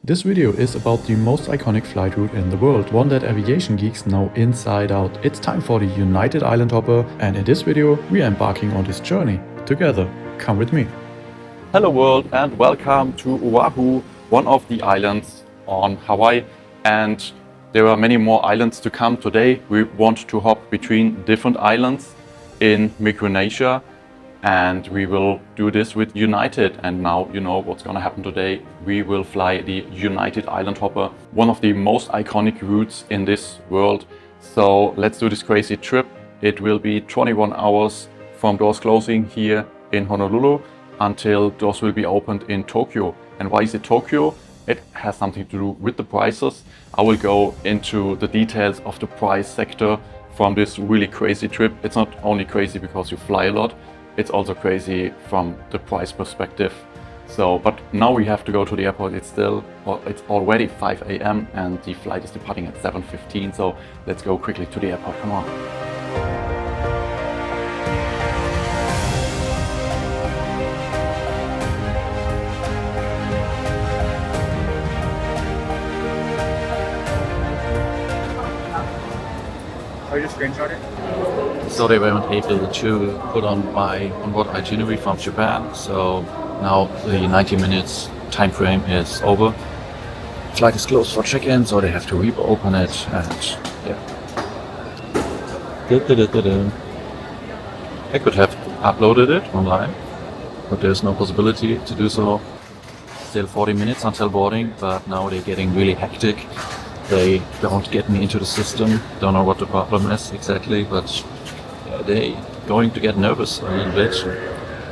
This video is about the most iconic flight route in the world, one that aviation geeks know inside out. It's time for the United Island Hopper, and in this video we are embarking on this journey together. Come with me. Hello world and welcome to Oahu, one of the islands on Hawaii, and there are many more islands to come. Today we want to hop between different islands in Micronesia, and we will do this with United. And now you know what's going to happen today. We will fly the United Island Hopper, one of the most iconic routes in this world. So let's do this crazy trip. It will be 21 hours from doors closing here in Honolulu until doors will be opened in Tokyo. And why is it Tokyo? It has something to do with the prices. I will go into the details of the price sector from this really crazy trip. It's not only crazy because you fly a lot, it's also crazy from the price perspective. But now we have to go to the airport. It's already 5 a.m. and the flight is departing at 7:15. So let's go quickly to the airport. Come on. Are you just screenshotting? So they weren't able to put on my onboard itinerary from Japan. So now the 90 minutes time frame is over. Flight is closed for check-in, so they have to reopen it. And yeah, I could have uploaded it online, but there's no possibility to do so. Still 40 minutes until boarding, but now they're getting really hectic. They don't get me into the system. Don't know what the problem is exactly, but they going to get nervous a little bit.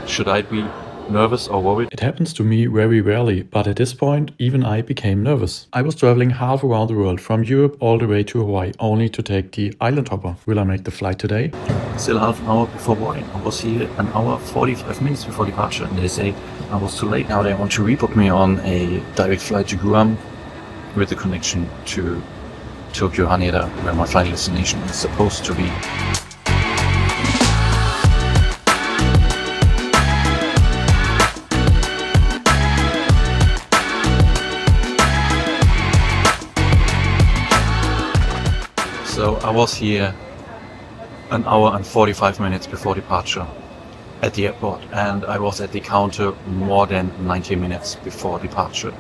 Should I be nervous or worried? It happens to me very rarely, but at this point even I became nervous. I was traveling half around the world, from Europe all the way to Hawaii, only to take the Island Hopper. Will I make the flight today? Still half an hour before boarding. I was here an hour 45 minutes before departure, and they say I was too late. Now they want to rebook me on a direct flight to Guam with the connection to Tokyo Haneda, where my final destination is supposed to be. So I was here an hour and 45 minutes before departure at the airport, and I was at the counter more than 90 minutes before departure.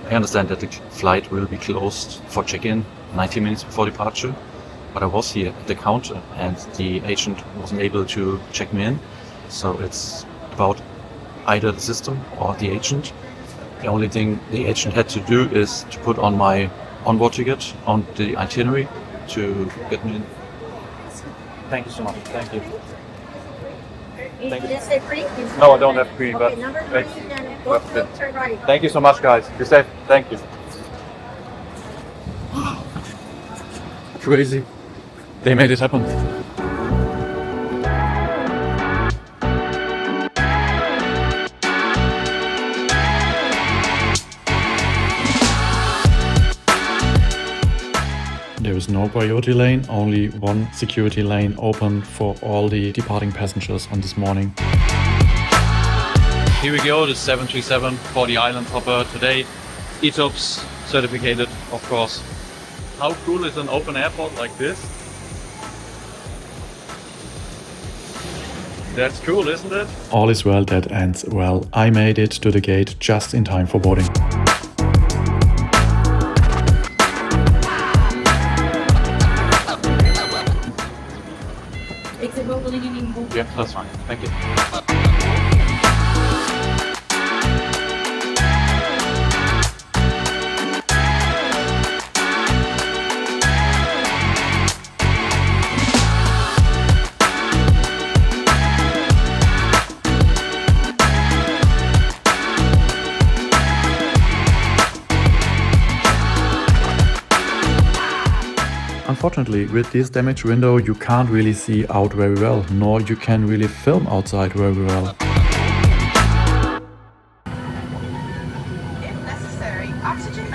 I understand that the flight will be closed for check-in 90 minutes before departure, but I was here at the counter and the agent wasn't able to check me in. So it's about either the system or the agent. The only thing the agent had to do is to put on my onboard ticket on the itinerary to get me in. Thank you so much. Thank you. Thank you. Is it free? No, I don't have free, but Okay, number 3, then go turn right. thank you so much, guys. Be safe. Thank you. Crazy. They made it happen. There is no priority lane, only one security lane open for all the departing passengers on this morning. Here we go, the 737 for the Island Hopper today. ETOPS certificated, of course. How cool is an open airport like this? That's cool, isn't it? All is well that ends well. I made it to the gate just in time for boarding. Yeah, that's fine. Thank you. Unfortunately, with this damaged window you can't really see out very well, nor you can really film outside very well. If necessary, oxygen.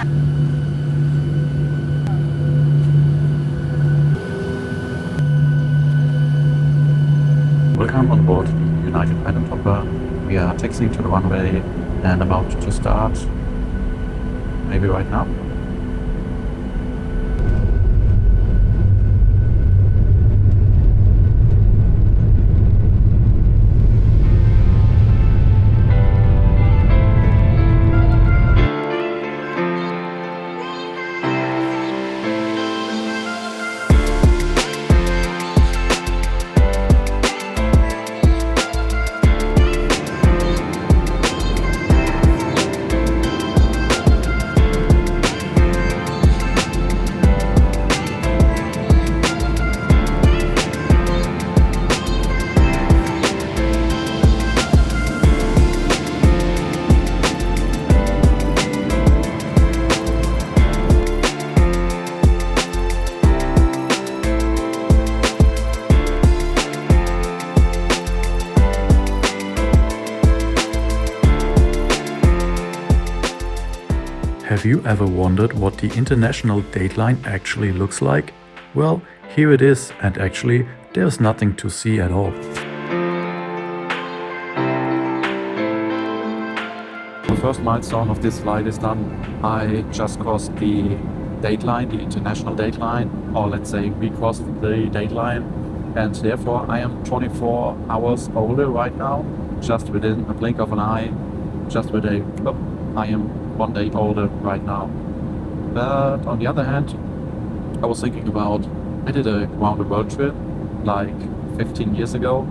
Welcome on board the United Island Hopper. We are taxiing to the runway and about to start. Maybe right now? Have you ever wondered what the international dateline actually looks like? Well, here it is, and actually there's nothing to see at all. The first milestone of this flight is done. I just crossed the dateline, the international dateline, or let's say we crossed the dateline, and therefore I am 24 hours older right now, just within a blink of an eye, just with a look. I am 1 day older right now. But on the other hand, I was thinking about, I did a round the world trip like 15 years ago,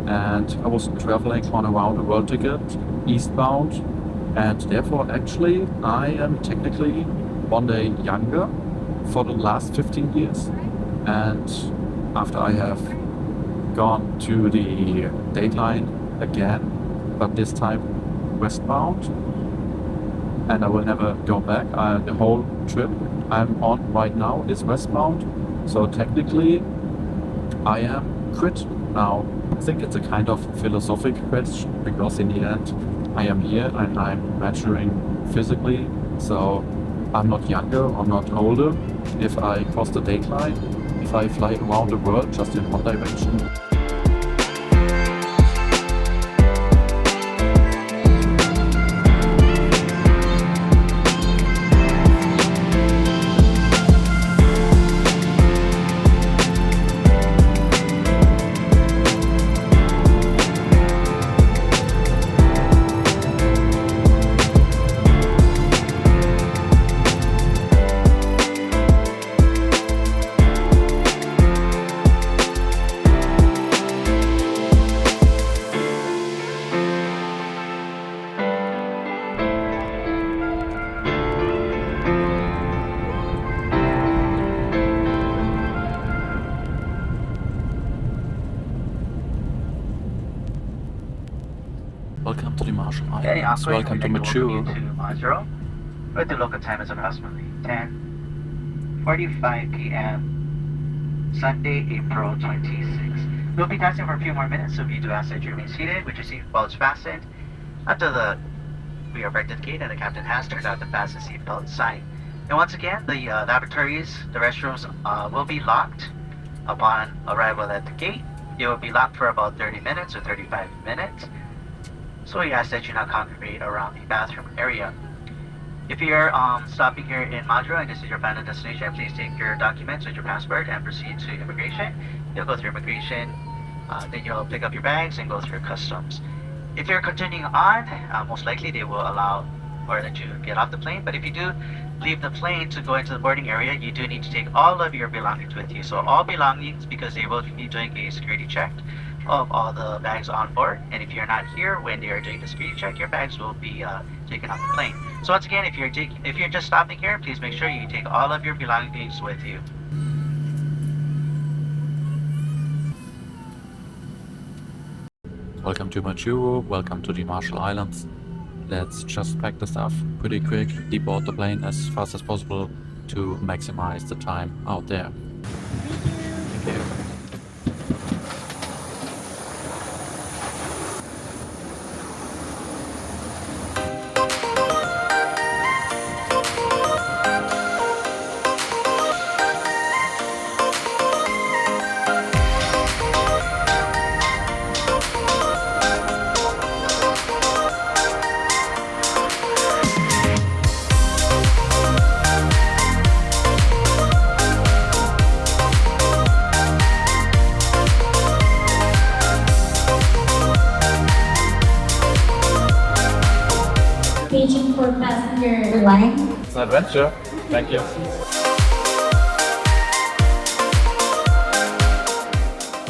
and I was traveling on a round the world ticket, eastbound, and therefore actually I am technically 1 day younger for the last 15 years. And after I have gone to the dateline again, but this time westbound, and I will never go back. The whole trip I'm on right now is westbound, so technically I am quit now. I think it's a kind of philosophical question, because in the end I am here and I'm maturing physically, so I'm not younger or not older if I cross the dateline, if I fly around the world just in one direction. Welcome to the Marshall Islands. Welcome to Majuro. Majuro. Where the local time is approximately 10:45 p.m. Sunday, April 26th. We'll be dancing for a few more minutes, so if you do ask that you remain seated with your seatbelts fastened until we are back to the gate and the captain has turned out the fasten seatbelt sign. And once again, the lavatories, the restrooms will be locked upon arrival at the gate. It will be locked for about 30 minutes or 35 minutes. So we ask that you not congregate around the bathroom area. If you're stopping here in Majuro and this is your final destination, please take your documents with your passport and proceed to immigration. You'll go through immigration, then you'll pick up your bags and go through customs. If you're continuing on, most likely they will allow or let you get off the plane. But if you do leave the plane to go into the boarding area, you do need to take all of your belongings with you. So all belongings, because they will be doing a security check of all the bags on board, and if you're not here when they are doing the security check, your bags will be taken off the plane. So once again, if you're just stopping here, please make sure you take all of your belongings with you. Welcome to Majuro, welcome to the Marshall Islands. Let's just pack the stuff pretty quick, deboard the plane as fast as possible to maximize the time out there. Thank you. for passenger line. It's an adventure. Thank you.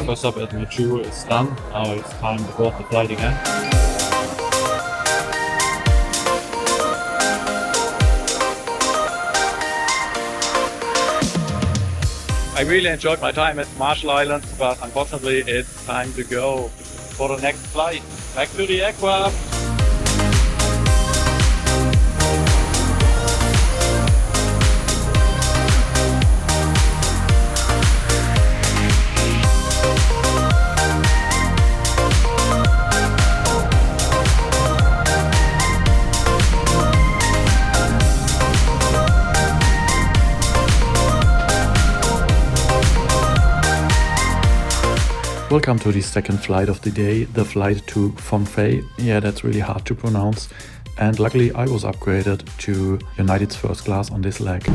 First stop at Majuro is done. Now it's time to board the flight again. I really enjoyed my time at Marshall Islands, but unfortunately it's time to go for the next flight. Back to the aircraft. Welcome to the second flight of the day, the flight to Phonphei. Yeah, that's really hard to pronounce. And luckily I was upgraded to United's first class on this leg.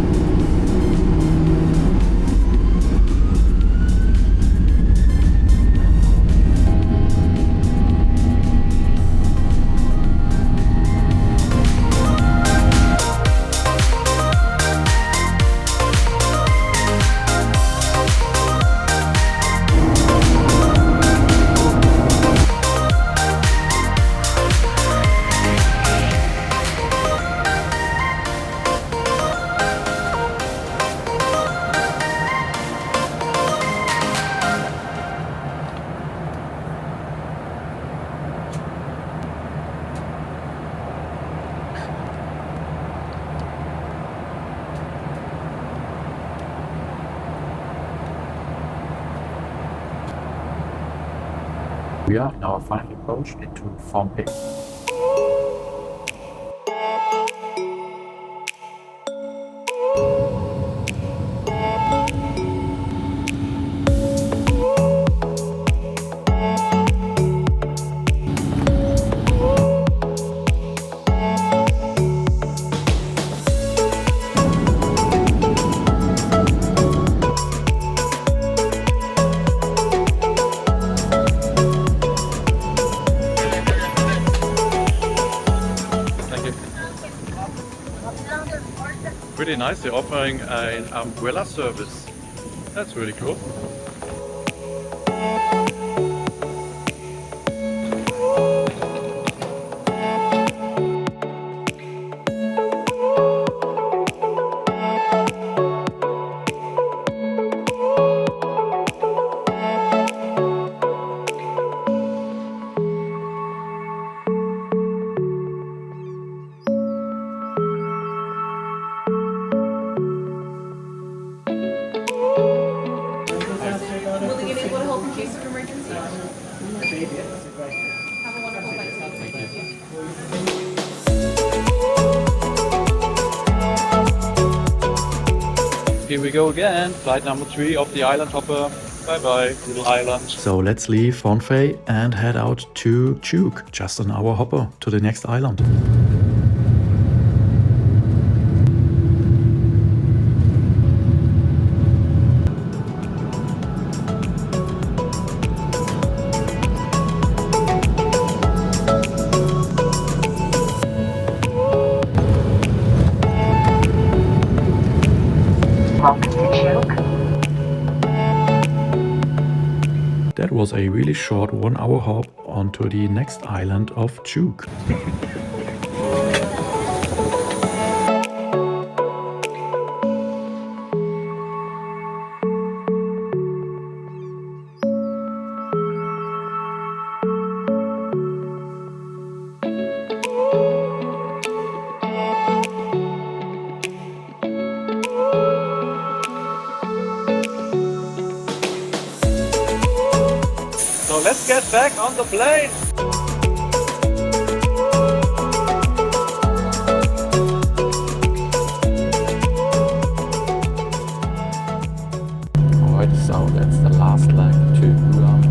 We are in our final approach into Phonphei. Pretty nice, they're offering an umbrella service. That's really cool. Will they give you a little help in case of emergency? Have a wonderful flight. Thank you. Here we go again, flight number 3 of the Island Hopper. Bye bye, little island. So let's leave Phonphei and head out to Chuuk, just an hour hopper to the next island. Welcome to Chuuk. That was a really short 1 hour hop onto the next island of Chuuk. So let's get back on the plane. Alright, so that's the last leg to Guam.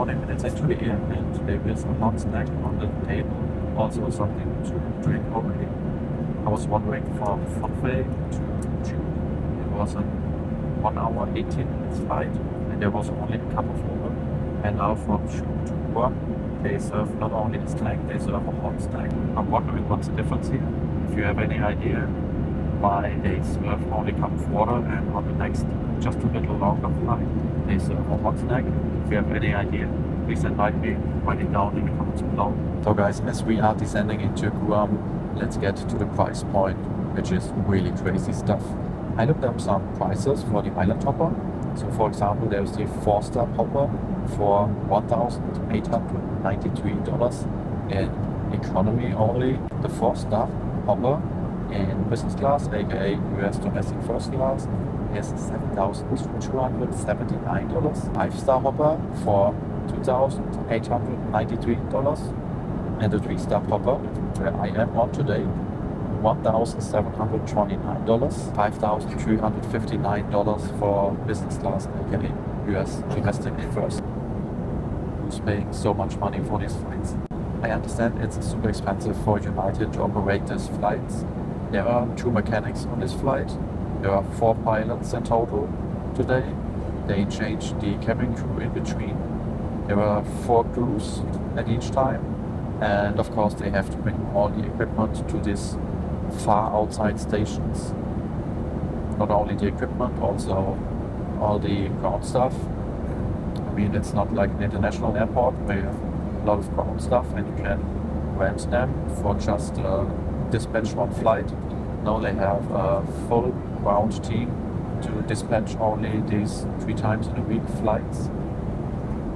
20 minutes actually in, and there is a hot snack on the table, also something to drink already. I was wondering from Phonphei to Chuuk, it was a 1 hour 18 minutes flight, and there was only a cup of water. And now from Chuuk to Guam, they serve not only the snack, they serve a hot snack. I'm wondering what's the difference here. If you have any idea why they serve only a cup of water, and on the next, just a little longer flight, they serve a hot snack. If you have any idea, please enlighten me, write it down in the comments below. So guys, as we are descending into Guam, let's get to the price point, which is really crazy stuff. I looked up some prices for the Island Hopper. So for example, there's the 4-star Hopper for $1,893 in economy only. The 4-star Hopper in business class, aka US domestic first class, is $7,279. 5-star Hopper for $2,893. And the 3-star Hopper, where I am on today, $1,729, $5,359 for business class, aka US domestic first. Who's paying so much money for these flights? I understand it's super expensive for United to operate these flights. There are 2 mechanics on this flight. There are 4 pilots in total today. They change the cabin crew in between. There are 4 crews at each time. And of course they have to bring all the equipment to these far outside stations. Not only the equipment, also all the ground stuff. I mean, it's not like an international airport where you have a lot of ground stuff and you can rent them for just dispatch one flight. No, they have a full ground team to dispatch only these 3 times in a week flights.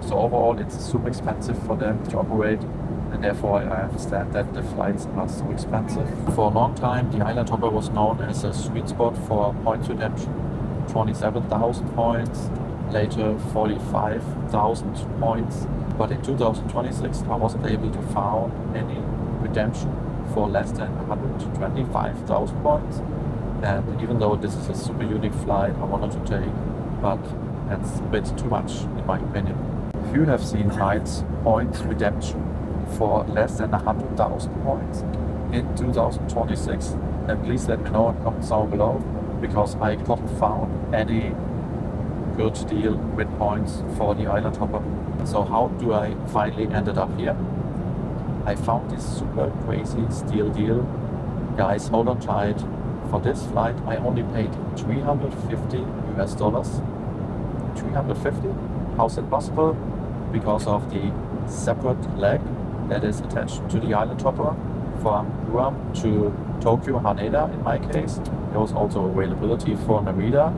So overall it's super expensive for them to operate, and therefore I understand that the flights are so expensive. For a long time the Island Hopper was known as a sweet spot for points redemption. 27,000 points, later 45,000 points. But in 2026 I wasn't able to find any redemption for less than 125,000 points. And even though this is a super unique flight I wanted to take, but that's a bit too much in my opinion. If you have seen flights points redemption for less than 100,000 points in 2026, then please let me know in the comments down below, because I couldn't find any good deal with points for the Island Hopper. So how do I finally ended up here? I found this super crazy steal deal. Guys, hold on tight. For this flight I only paid $350 US. 350? How's it possible? Because of the separate leg that is attached to the Island Hopper from Guam to Tokyo, Haneda in my case. There was also availability for Narita,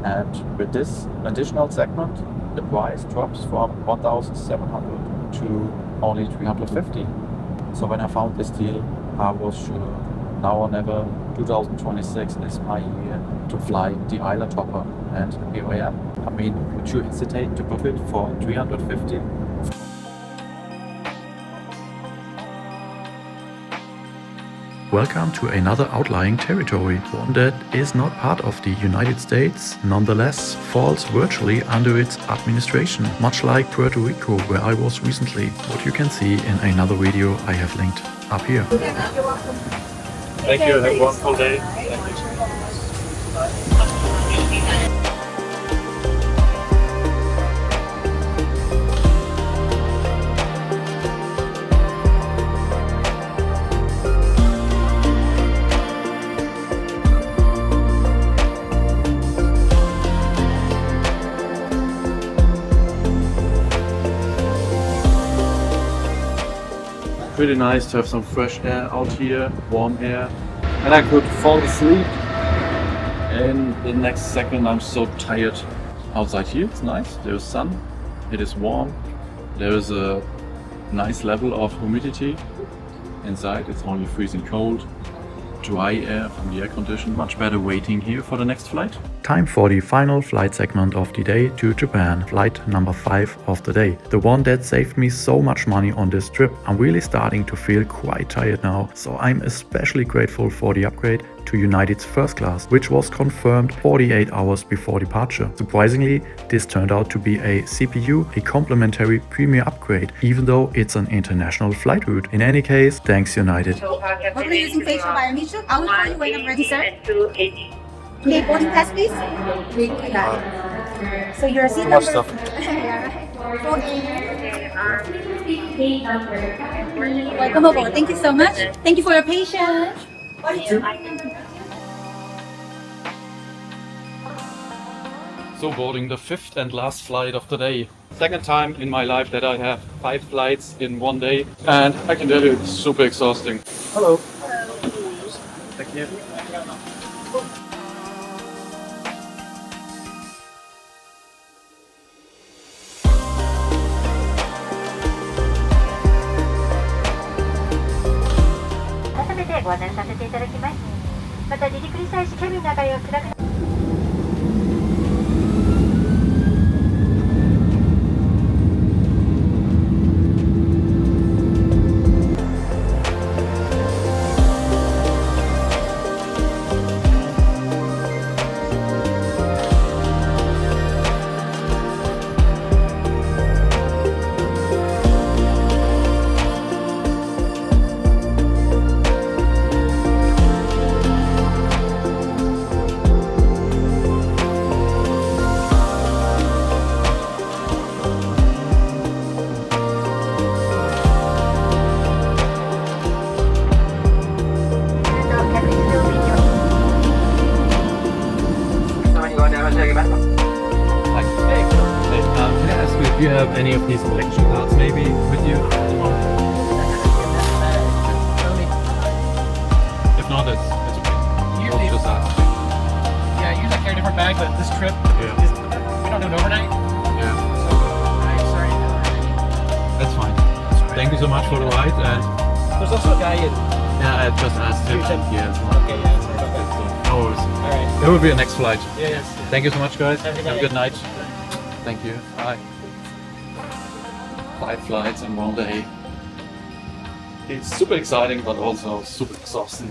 and with this additional segment the price drops from 1,700 to only 350. So when I found this deal I was sure now or never, 2026 is my year to fly the Island Hopper, and here I am. I mean, would you hesitate to book it for 350? Welcome to another outlying territory, one that is not part of the United States, nonetheless falls virtually under its administration, much like Puerto Rico, where I was recently, what you can see in another video I have linked up here. You're welcome. Thank you, have a wonderful day. Pretty nice to have some fresh air out here, warm air, and I could fall asleep. In the next second I'm so tired. Outside here it's nice, there is sun, it is warm, there is a nice level of humidity. Inside it's only freezing cold, dry air from the air condition. Much better waiting here for the next flight. Time for the final flight segment of the day to Japan, flight number 5 of the day. The one that saved me so much money on this trip. I'm really starting to feel quite tired now, so I'm especially grateful for the upgrade to United's first class, which was confirmed 48 hours before departure. Surprisingly, this turned out to be a CPU, a complimentary premier upgrade, even though it's an international flight route. In any case, thanks United. What were you using facial biometric? I will call you when I'm ready, sir. Okay, boarding pass, please. So your seat number. Welcome aboard. Thank you so much. Thank you for your patience. So boarding the fifth and last flight of the day. Second time in my life that I have 5 flights in one day, and I can tell you it's super exhausting. Hello. Thank you. Do you have any of these collection cards maybe with you at the moment? If not, it's okay. Usually, We'll just ask. yeah, usually I carry a different bag, but this trip, Yeah. is, we don't do it overnight, Yeah, so I'm sorry. that's fine. Thank you so much for the ride, and There's also a guy in. yeah, I just asked him You said- here as well. Okay, yeah, sorry about that. No worries. All right. There will be a next flight. Yeah, yes. Thank you so much, guys. Have a good Have a good night. night. Thank you. Bye. 5 flights in one day. It's super exciting, but also super exhausting.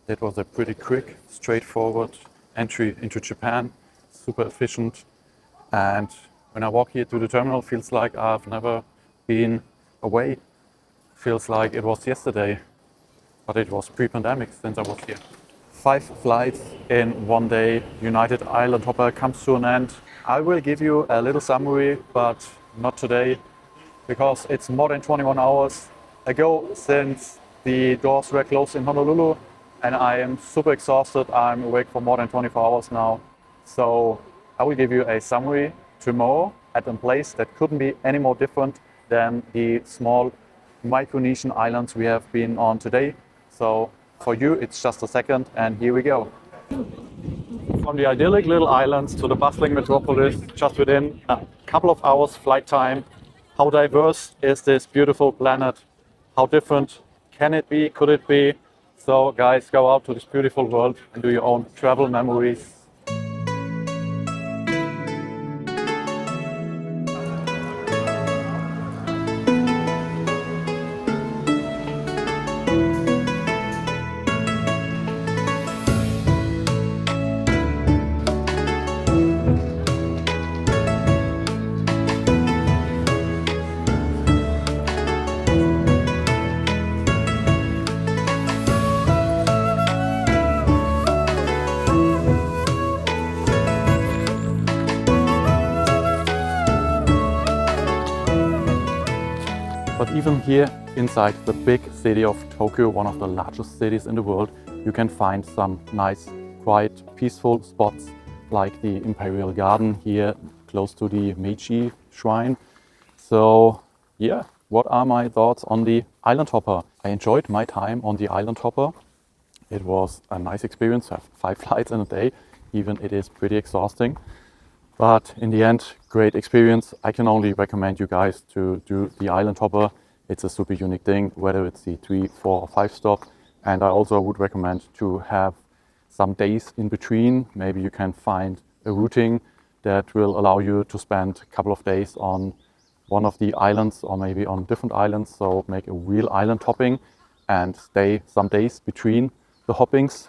That was a pretty quick, straightforward entry into Japan, super efficient. And when I walk here to the terminal, feels like I've never been away. Feels like it was yesterday, but it was pre-pandemic since I was here. 5 flights in one day. United Island Hopper comes to an end. I will give you a little summary, but not today, because it's more than 21 hours ago since the doors were closed in Honolulu, and I am super exhausted. I'm awake for more than 24 hours now. So I will give you a summary tomorrow at a place that couldn't be any more different than the small Micronesian islands we have been on today. So for you, it's just a second, and here we go. From the idyllic little islands to the bustling metropolis, just within a couple of hours flight time. How diverse is this beautiful planet? How different can it be? Could it be? So guys, go out to this beautiful world and do your own travel memories. But even here inside the big city of Tokyo, one of the largest cities in the world, you can find some nice, quiet, peaceful spots like the Imperial Garden here close to the Meiji Shrine. So yeah, what are my thoughts on the Island Hopper? I enjoyed my time on the Island Hopper. It was a nice experience to have 5 flights in a day, even it is pretty exhausting. But in the end, great experience. I can only recommend you guys to do the Island Hopper. It's a super unique thing, whether it's the 3, 4 or 5 stop. And I also would recommend to have some days in between. Maybe you can find a routing that will allow you to spend a couple of days on one of the islands or maybe on different islands. So make a real island hopping and stay some days between the hoppings.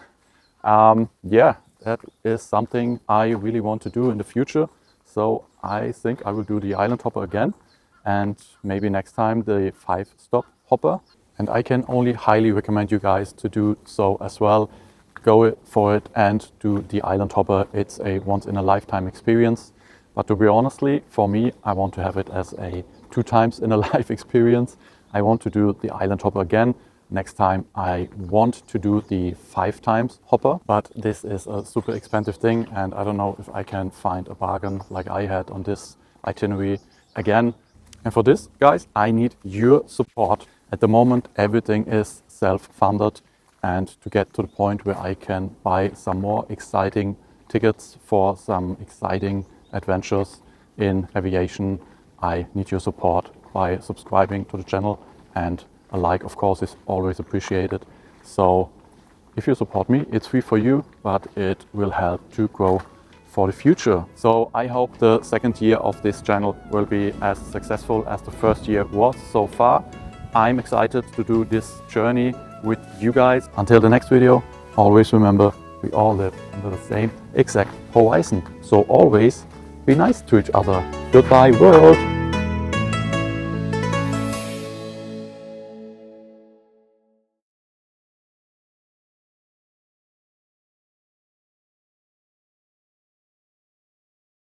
Yeah, that is something I really want to do in the future. So I think I will do the island hopper again, and maybe next time the 5-stop hopper. And I can only highly recommend you guys to do so as well. Go for it and do the island hopper. It's a once in a lifetime experience. But to be honestly, for me, I want to have it as a 2 times in a life experience. I want to do the island hopper again. Next time I want to do the 5 times hopper, but this is a super expensive thing and I don't know if I can find a bargain like I had on this itinerary again. And for this, guys, I need your support. At the moment, everything is self-funded, and to get to the point where I can buy some more exciting tickets for some exciting adventures in aviation, I need your support by subscribing to the channel, and a like, of course, is always appreciated. So if you support me, it's free for you, but it will help to grow for the future. So I hope the second year of this channel will be as successful as the first year was so far. I'm excited to do this journey with you guys. Until the next video, always remember, we all live under the same exact horizon. So always be nice to each other. Goodbye, world.